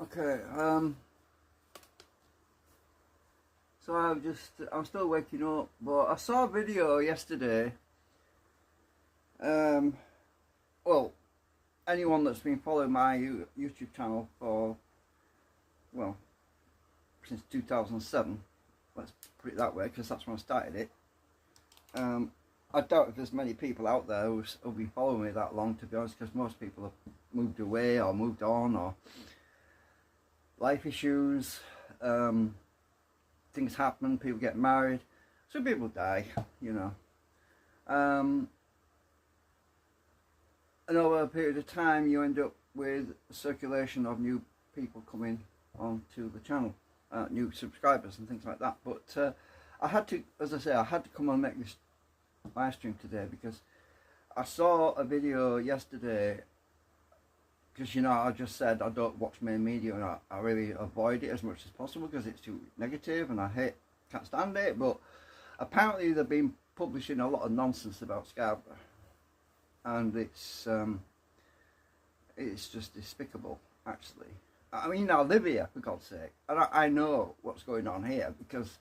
Okay, so I'm still waking up, but I saw a video yesterday. Well, anyone that's been following my YouTube channel for, well, since 2007, let's put it that way, because that's when I started it. I doubt if there's many people out there who've been following me that long, to be honest, because most people have moved away or moved on, or life issues, things happen, people get married, some people die, you know. And over a period of time you end up with a circulation of new people coming onto the channel, new subscribers and things like that. But I had to, as I say, I had to come and make this live stream today because I saw a video yesterday. Because, you know, I just said I don't watch main media, and I really avoid it as much as possible because it's too negative and I can't stand it. But apparently they've been publishing a lot of nonsense about Scarborough, and it's just despicable, actually. I mean, I live here, for God's sake, and I know what's going on here because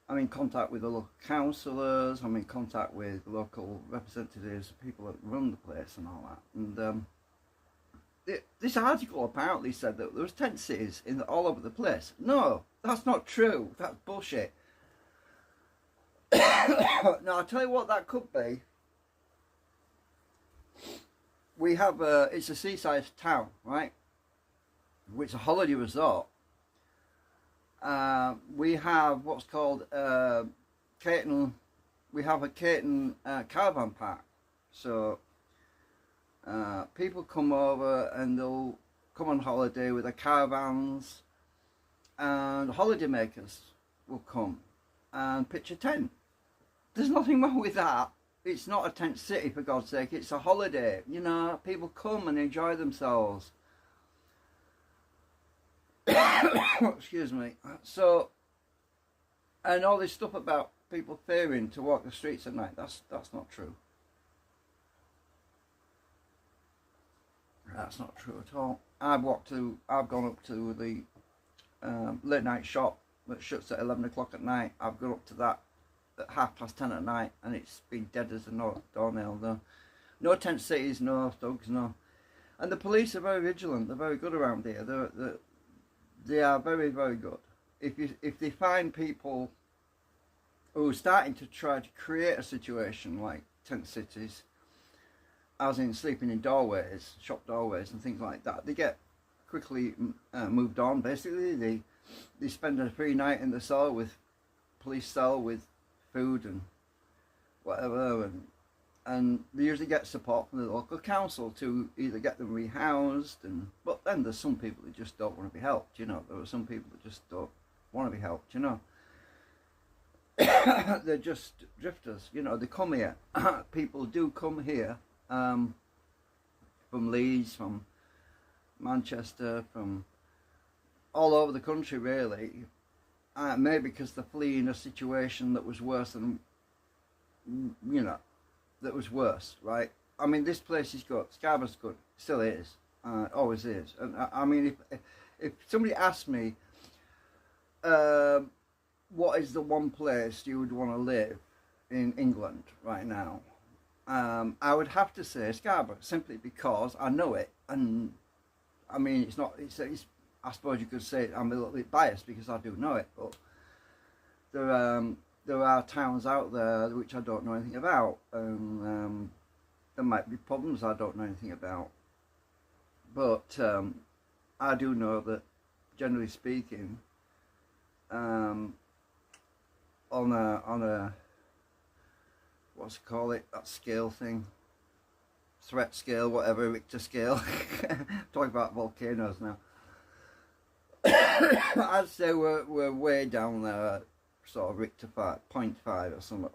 I'm in contact with the local councillors, I'm in contact with local representatives, people that run the place and all that. And this article apparently said that there was tent cities all over the place. No, that's not true. That's bullshit. Now, I'll tell you what that could be. We have it's a seaside town, right? Which is a holiday resort. We have what's called Caton. We have a Caton caravan park. So people come over and they'll come on holiday with their caravans, and holidaymakers will come and pitch a tent. There's nothing wrong with that. It's not a tent city, for God's sake. It's a holiday. You know, people come and enjoy themselves. Excuse me. So, and all this stuff about people fearing to walk the streets at night, that's not true. That's not true at all. I've gone up to the late night shop that shuts at 11 o'clock at night. I've gone up to that at 10:30 at night, and it's been dead as a doornail. No tent cities, no thugs, no. And the police are very vigilant. They're very good around here. They are very, very good. If they find people who are starting to try to create a situation like tent cities, as in sleeping in doorways, shop doorways and things like that, they get quickly moved on. Basically, they spend a free night in the cell police cell with food and whatever, and they usually get support from the local council to either get them rehoused, but then there's some people that just don't want to be helped, you know. There are some people that just don't want to be helped, you know. They're just drifters, you know. They come here. People do come here from Leeds, from Manchester, from all over the country, really. Maybe because they're fleeing a situation that was worse than, you know, that was worse, right? I mean, this place is good. Scarborough's good. Still is. Always is. And I mean, if somebody asked me, what is the one place you would want to live in England right now, I would have to say Scarborough, simply because I know it. And I mean, it's I suppose you could say I'm a little bit biased because I do know it, but there are towns out there which I don't know anything about, and there might be problems I don't know anything about, but I do know that, generally speaking, on a what's it call it, that scale thing, threat scale, whatever, Richter scale. Talking about volcanoes now. I'd say we're way down there, sort of Richter 0.5 or something.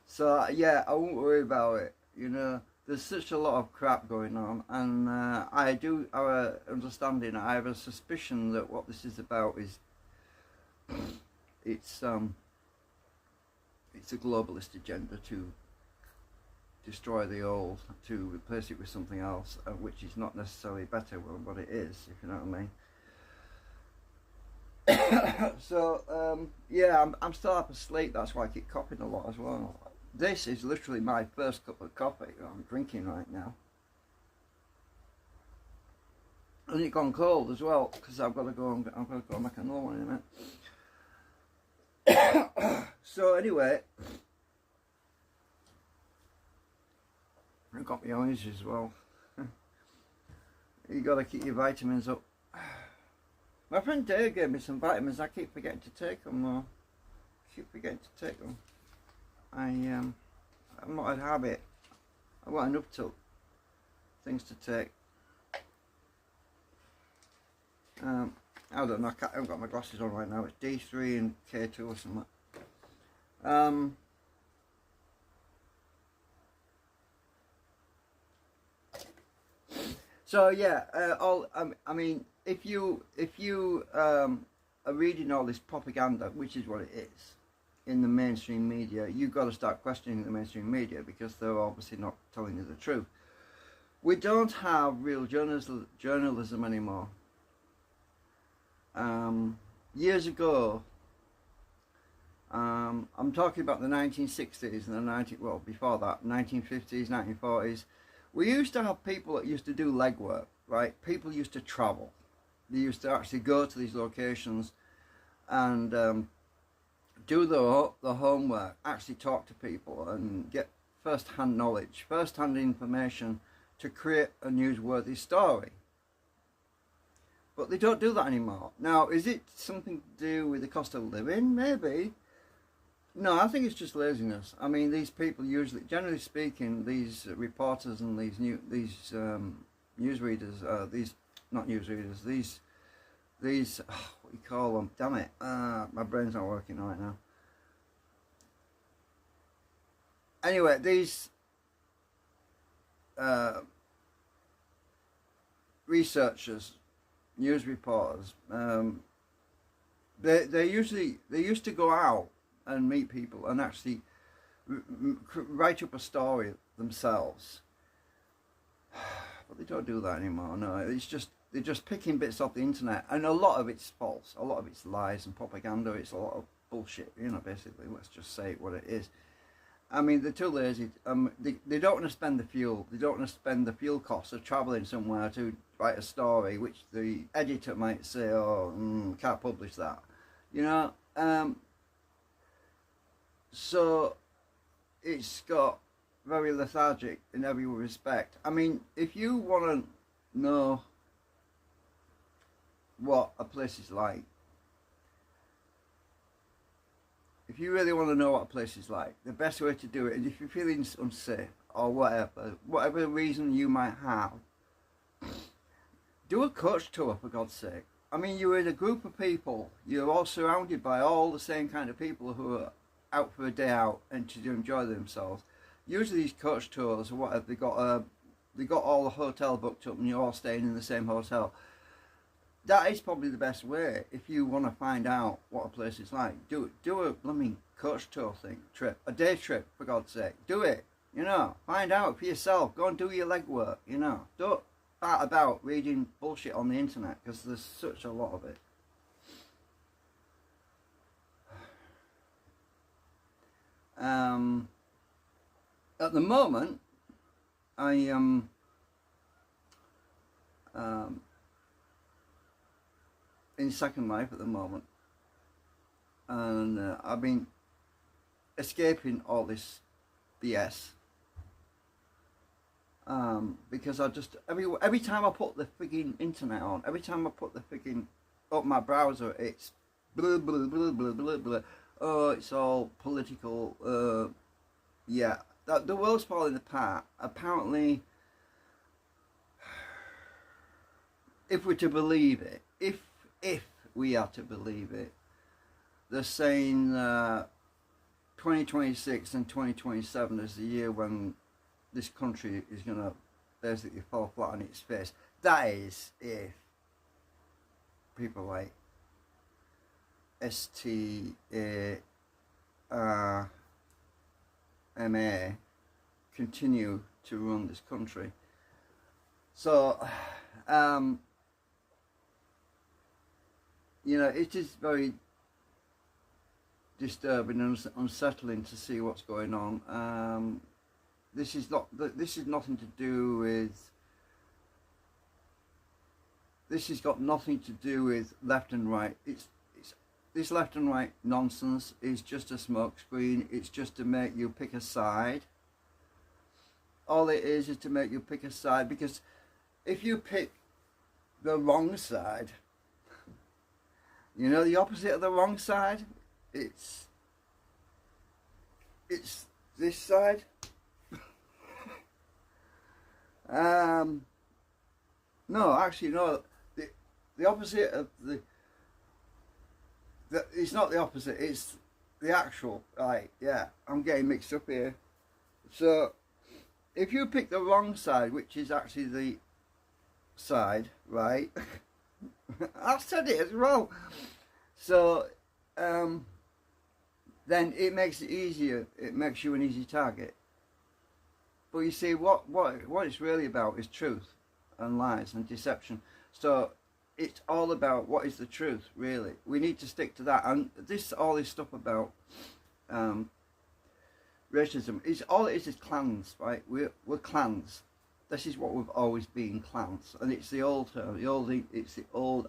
So yeah, I won't worry about it. You know, there's such a lot of crap going on, and I do have a understanding. I have a suspicion that what this is about is it's a globalist agenda to destroy the old to replace it with something else, which is not necessarily better than what it is, if you know what I mean. So yeah, I'm still up asleep. That's why I keep coughing a lot as well. This is literally my first cup of coffee that I'm drinking right now, and it's gone cold as well because I've got to go and make another one in a minute. So anyway, I've got my oranges as well. You got to keep your vitamins up. My friend Dave gave me some vitamins. I keep forgetting to take them though. I'm not a habit. I've got enough things to take. I don't know. I haven't got my glasses on right now. It's D3 and K2 or something. So yeah, I mean, if you are reading all this propaganda, which is what it is, in the mainstream media, you've got to start questioning the mainstream media because they're obviously not telling you the truth. We don't have real journalism anymore. Years ago, I'm talking about the 1960s and before that, 1950s, 1940s. We used to have people that used to do legwork, right? People used to travel. They used to actually go to these locations and do the homework, actually talk to people and get first-hand knowledge, first-hand information to create a newsworthy story. But they don't do that anymore. Now, is it something to do with the cost of living? Maybe. No, I think it's just laziness. I mean, these people usually, generally speaking, these reporters and these newsreaders, what do you call them? Damn it, my brain's not working right now. Anyway, these researchers, news reporters, they used to go out and meet people and actually write up a story themselves, but they don't do that anymore. No, it's just they're just picking bits off the internet, and a lot of it's false, a lot of it's lies and propaganda. It's a lot of bullshit, you know. Basically, let's just say what it is. I mean, they're too lazy. They don't want to spend the fuel. They don't want to spend the fuel costs of travelling somewhere to write a story, which the editor might say, "Oh, can't publish that," you know. So it's got very lethargic in every respect. I mean, if you want to know what a place is like, if you really want to know what a place is like, the best way to do it is if you're feeling unsafe or whatever reason you might have, do a coach tour, for God's sake. I mean, you're in a group of people, you're all surrounded by all the same kind of people who are out for a day out and to enjoy themselves. Usually these coach tours or whatever, they got all the hotel booked up and you're all staying in the same hotel. That is probably the best way if you want to find out what a place is like. Do a blooming coach tour trip, a day trip, for God's sake. Do it, you know. Find out for yourself. Go and do your legwork, you know. Don't fart about reading bullshit on the internet because there's such a lot of it. At the moment, I am in Second Life at the moment, and I've been escaping all this BS because I just every time I put the frigging internet on, every time I put the frigging up my browser, it's blah blah blah blah blah blah. Oh, it's all political. Yeah, the world's falling apart. Apparently, if we're to believe it, if we are to believe it, they're saying 2026 and 2027 is the year when this country is going to basically fall flat on its face. That is if people like STARMA continue to run this country. So, you know, it is very disturbing and unsettling to see what's going on. This is nothing to do with. This has got nothing to do with left and right. This left and right nonsense is just a smokescreen. It's just to make you pick a side. All it is to make you pick a side, because if you pick the wrong side, you know the opposite of the wrong side? It's this side. No, actually, no. The opposite of it's not the opposite. It's the actual. Right? Yeah, I'm getting mixed up here. So, if you pick the wrong side, which is actually the side, right? I've said it as well. So, then it makes it easier. It makes you an easy target. But you see, what it's really about is truth and lies and deception. So it's all about what is the truth, really. We need to stick to that. And all this stuff about racism is all it is clans, right? We're clans. This is what we've always been, clans. And it's the old term, it's the old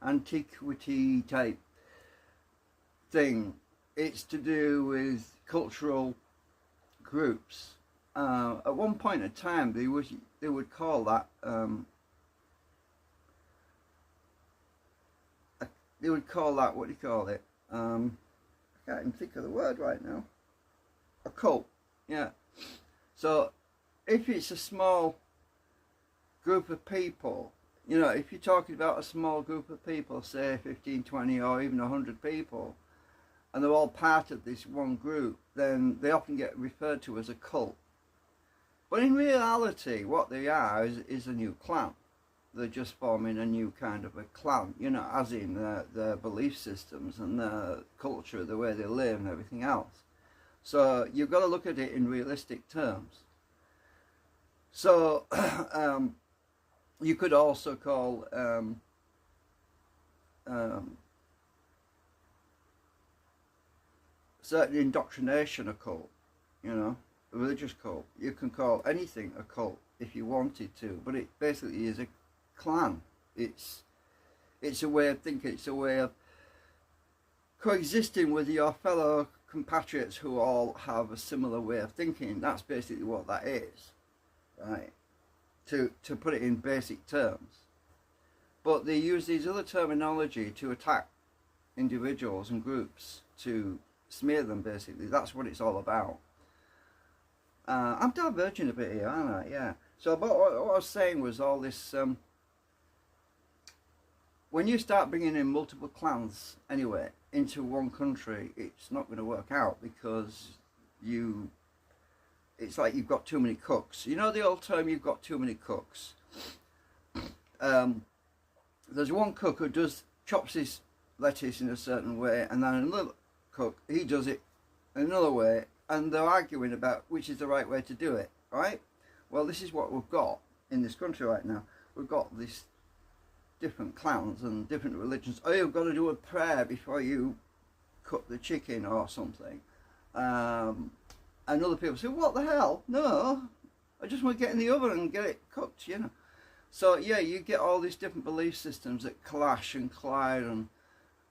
antiquity type thing. It's to do with cultural groups. At one point in time, they would call that what do you call it? I can't even think of the word right now. A cult, yeah. So if it's a small group of people, you know, if you're talking about a small group of people, say 15, 20 or even 100 people, and they're all part of this one group, then they often get referred to as a cult. But in reality, what they are is a new clan. They're just forming a new kind of a clan, you know, as in their belief systems and their culture, the way they live and everything else. So you've got to look at it in realistic terms. So you could also call certain indoctrination a cult, you know, a religious cult. You can call anything a cult if you wanted to, but it basically is a clan. It's a way of thinking. It's a way of coexisting with your fellow compatriots who all have a similar way of thinking. That's basically what that is, right? To put it in basic terms. But they use these other terminology to attack individuals and groups, to smear them, basically. That's what it's all about. I'm diverging a bit here, aren't I? Yeah. So what I was saying was all this, when you start bringing in multiple clans, anyway, into one country, it's not going to work out, because it's like you've got too many cooks. You know the old term, you've got too many cooks? There's one cook who chops his lettuce in a certain way, and then another cook, he does it another way, and they're arguing about which is the right way to do it, right? Well, this is what we've got in this country right now. We've got these different clans and different religions. Oh, you've got to do a prayer before you cook the chicken or something. And other people say, what the hell? No, I just want to get in the oven and get it cooked, you know. So, yeah, you get all these different belief systems that clash and collide. And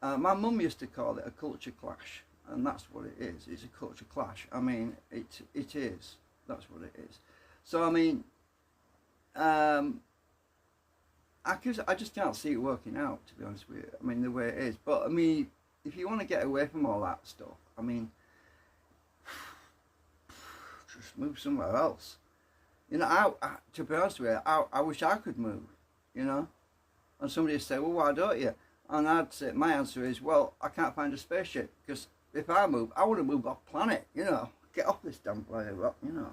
my mum used to call it a culture clash. And that's what it is. It's a culture clash. I mean, it is. That's what it is. So, I mean, I just can't see it working out, to be honest with you. I mean, the way it is. But, I mean, if you want to get away from all that stuff, I mean, just move somewhere else. You know, to be honest with you, I wish I could move, you know. And somebody would say, well, why don't you? And I'd say, my answer is, well, I can't find a spaceship, because if I move, I want to move off planet, you know. Get off this damn planet rock, you know.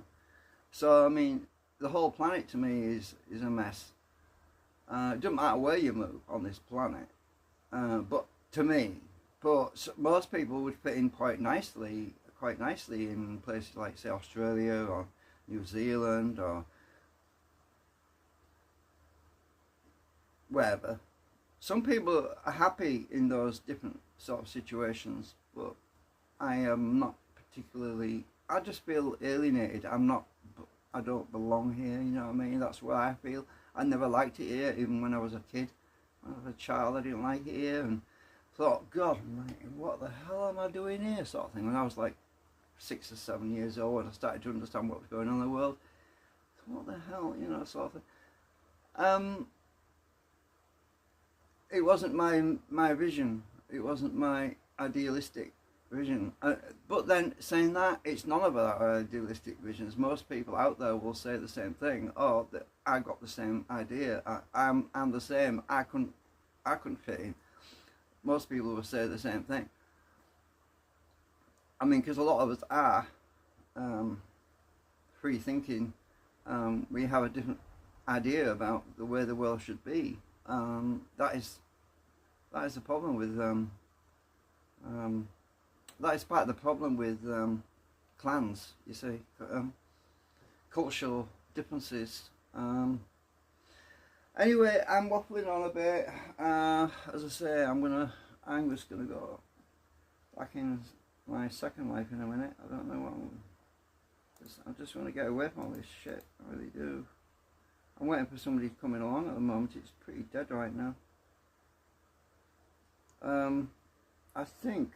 So, I mean, the whole planet to me is a mess. It doesn't matter where you move on this planet, but to me, most people would fit in quite nicely in places like, say, Australia or New Zealand or wherever. Some people are happy in those different sort of situations, but I am not particularly. I just feel alienated. I don't belong here. You know what I mean? That's what I feel. I never liked it here, even when I was a kid. When I was a child, I didn't like it here, and thought, God, what the hell am I doing here? Sort of thing. When I was like 6 or 7 years old, and I started to understand what was going on in the world. So what the hell, you know, sort of thing. It wasn't my vision. It wasn't my idealistic vision. But then saying that, it's none of our idealistic visions. Most people out there will say the same thing. Oh, I got the same idea. I'm the same. I couldn't fit in. Most people will say the same thing. I mean, because a lot of us are free thinking. We have a different idea about the way the world should be. That is the problem with that is part of the problem with clans. You see, cultural differences. Anyway, I'm waffling on a bit. As I say, I'm just gonna go back in my second life in a minute. I don't know what I'm just want to get away from all this shit. I really do. I'm waiting for somebody coming along at the moment. It's pretty dead right now. I think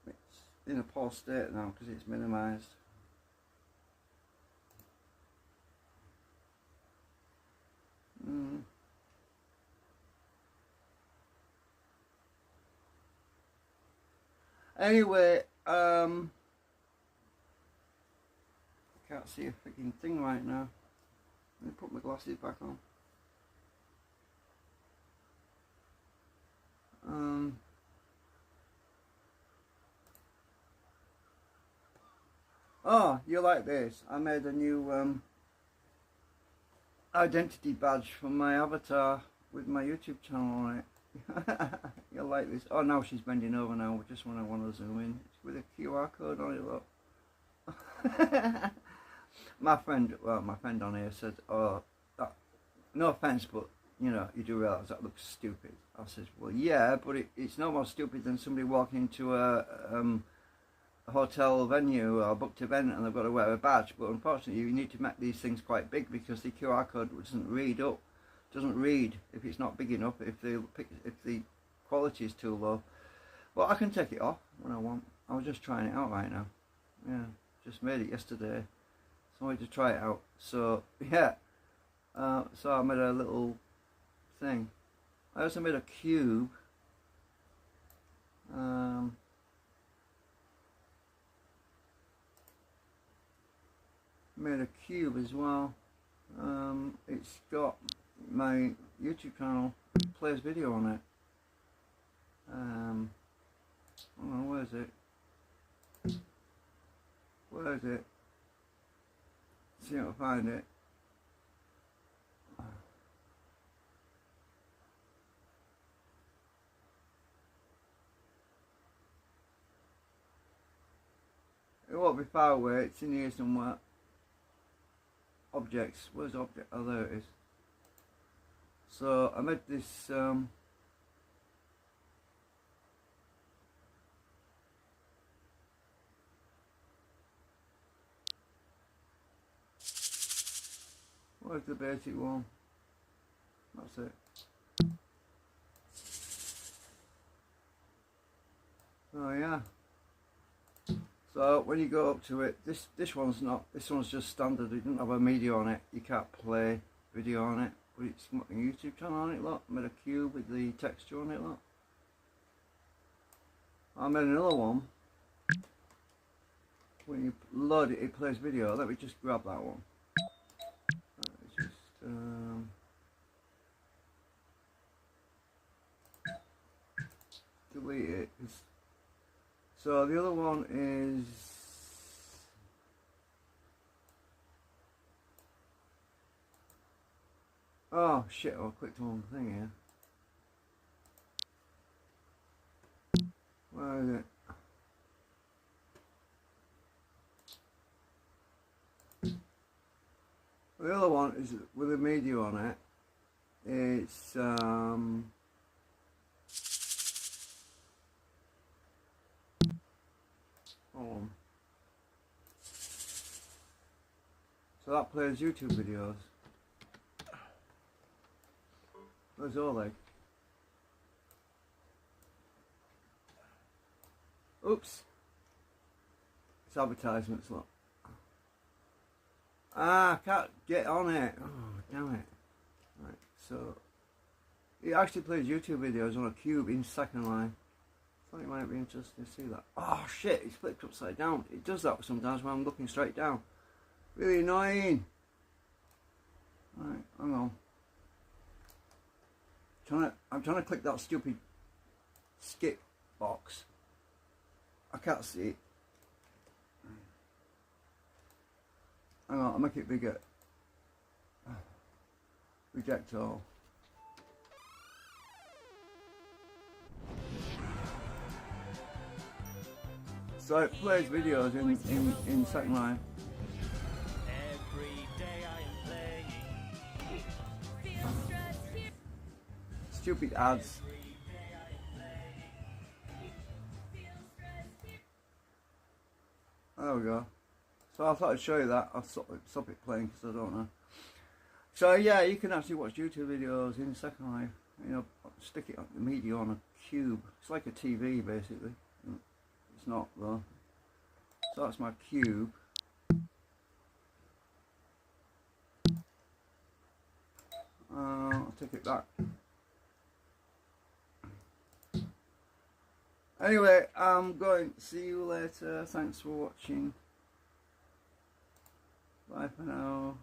it's in a poor state now because it's minimised. Anyway, I can't see a freaking thing right now. Let me put my glasses back on. Oh, you like this? I made a new identity badge for my avatar with my YouTube channel on it. You'll like this. Oh, now she's bending over now, just when I want to zoom in. It's with a QR code on it, look. My friend on here said, oh, no offence, but, you know, you do realise that looks stupid. I said, well, yeah, but it's no more stupid than somebody walking into a hotel venue or a booked event and they've got to wear a badge. But unfortunately, you need to make these things quite big because the QR code doesn't read if it's not big enough, if the quality is too low. But I can take it off when I want. I was just trying it out right now. Yeah, just made it yesterday. So I wanted to try it out. So, yeah. So I made a little thing. I also made a cube. Made a cube as well. It's got my YouTube channel, plays video on it. Oh, where is it? Where is it? See if I find it. It won't be far away, it's in here somewhere. Objects, where's object? Oh, there it is. So I made this where's the basic one? That's it. Oh yeah. So when you go up to it, this one's just standard. It doesn't have a media on it. You can't play video on it. But it's got a YouTube channel on it, look. I made a cube with the texture on it, look. I made another one. When you load it, it plays video. Let me just grab that one. Just delete it. So the other one is oh shit! I clicked the wrong thing here. Where is it? The other one is with a media on it. It's hold on. So that plays YouTube videos. Where's Oleg? Oops. It's advertisements, look. Ah, I can't get on it. Oh, damn it. Right, so it actually plays YouTube videos on a cube in second line. I thought it might be interesting to see that. Oh shit, it's flipped upside down. It does that sometimes when I'm looking straight down. Really annoying. Right, hang on. I'm trying to click that stupid skip box. I can't see it. Hang on, I'll make it bigger. Reject all. So it plays videos in second line. Stupid ads. There we go. So I thought I'd show you that. I'll stop it playing because I don't know. So yeah, you can actually watch YouTube videos in second line. You know, stick it on the media on a cube. It's like a TV basically. It's not though. So that's my cube. I'll take it back. Anyway, I'm going to see you later. Thanks for watching. Bye for now.